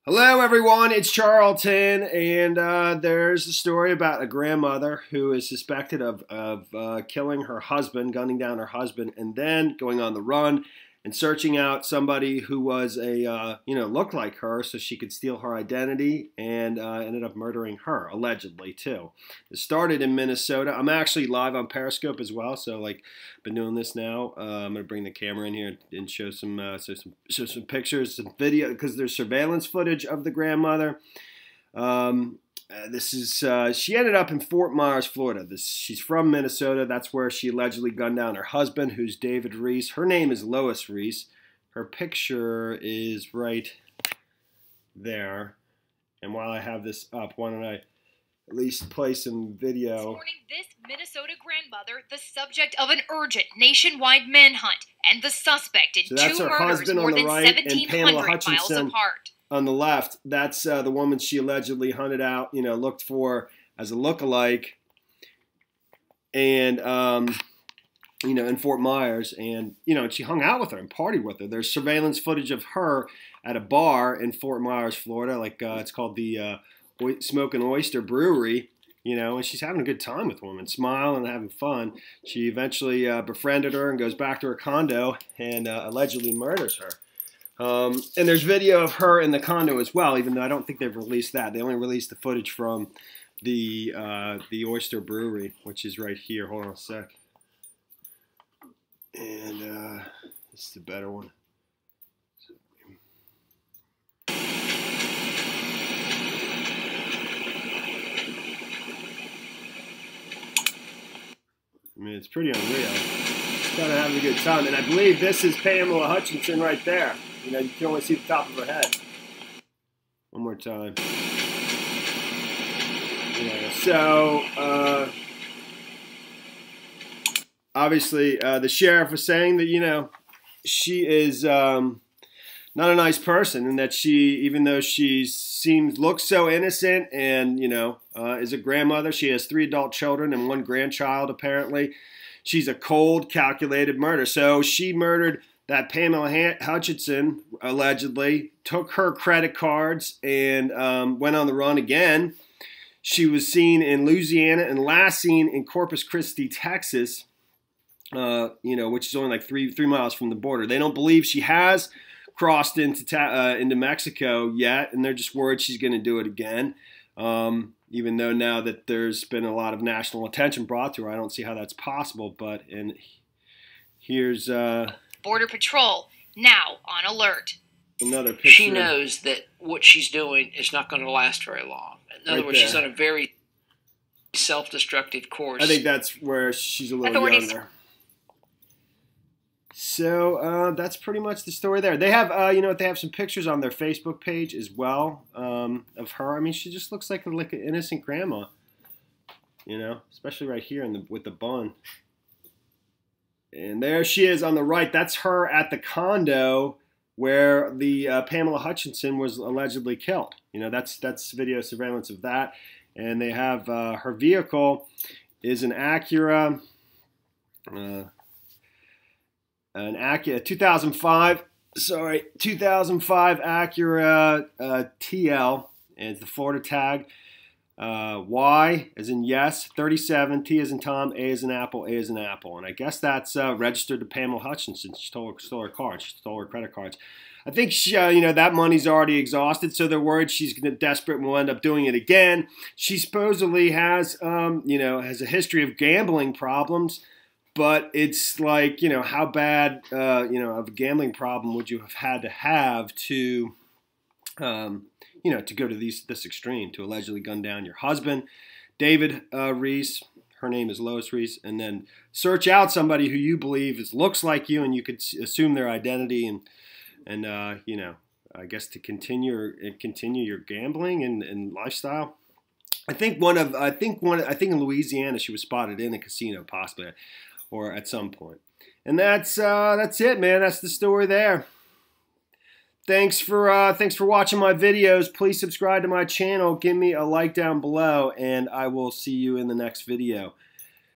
Hello everyone, it's Charlton, and there's a story about a grandmother who is suspected of killing her husband, gunning down her husband, and then going on the run and searching out somebody who was looked like her so she could steal her identity, and ended up murdering her, allegedly, too. It started in Minnesota. I'm actually live on Periscope as well, so been doing this now. I'm gonna bring the camera in here and show some pictures, some video, because there's surveillance footage of the grandmother. She ended up in Fort Myers, Florida. She's from Minnesota. That's where she allegedly gunned down her husband, who's David Riess. Her name is Lois Riess. Her picture is right there. And while I have this up, why don't I at least play some video? This morning, this Minnesota grandmother, the subject of an urgent nationwide manhunt, and the suspect in two murders more than 1,700 miles apart. On the left, that's the woman she allegedly hunted out, looked for as a lookalike, and, in Fort Myers, and she hung out with her and partied with her. There's surveillance footage of her at a bar in Fort Myers, Florida, it's called the Smokin Oyster Brewery, and she's having a good time with women, smiling and having fun. She eventually befriended her and goes back to her condo and allegedly murders her. And there's video of her in the condo as well, even though I don't think they've released that. They only released the footage from the Oyster Brewery, which is right here. Hold on a sec. And this is the better one. I mean, it's pretty unreal. She's kind of having a good time. And I believe this is Pamela Hutchinson right there. You can only see the top of her head. One more time. Obviously, the sheriff was saying that, she is not a nice person, and that she, even though she looks so innocent and, is a grandmother, she has 3 adult children and 1 grandchild, apparently. She's a cold, calculated murder. So she murdered that Pamela Hutchinson, allegedly, took her credit cards and went on the run again. She was seen in Louisiana and last seen in Corpus Christi, Texas, which is only like 3 miles from the border. They don't believe she has crossed into Mexico yet, and they're just worried she's going to do it again. Even though now that there's been a lot of national attention brought to her, I don't see how that's possible. And here's Border Patrol now on alert. Another picture. She knows that what she's doing is not going to last very long. In other words, she's on a very self-destructive course. I think that's where she's a little younger. So that's pretty much the story there. They have, they have some pictures on their Facebook page as well of her. I mean, she just looks like an innocent grandma, especially right here with the bun. And there she is on the right. That's her at the condo where the Pamela Hutchinson was allegedly killed. That's video surveillance of that. And they have her vehicle is an Acura. An Acura 2005 Acura TL, and it's the Florida tag. Y as in yes, 37, T as in Tom, A as in Apple, A as in Apple. And I guess that's registered to Pamela Hutchinson. She stole her cards. She stole her credit cards. I think that money's already exhausted, so they're worried she's desperate and will end up doing it again. She supposedly has has a history of gambling problems. But it's like, how bad, of a gambling problem would you have had to have to, to go to this extreme, to allegedly gun down your husband, David Riess. Her name is Lois Riess, and then search out somebody who you believe looks like you, and you could assume their identity, and I guess to continue your gambling and lifestyle. I think in Louisiana she was spotted in a casino, possibly, or at some point. And that's it, man. That's the story there. Thanks for watching my videos. Please subscribe to my channel. Give me a like down below, and I will see you in the next video.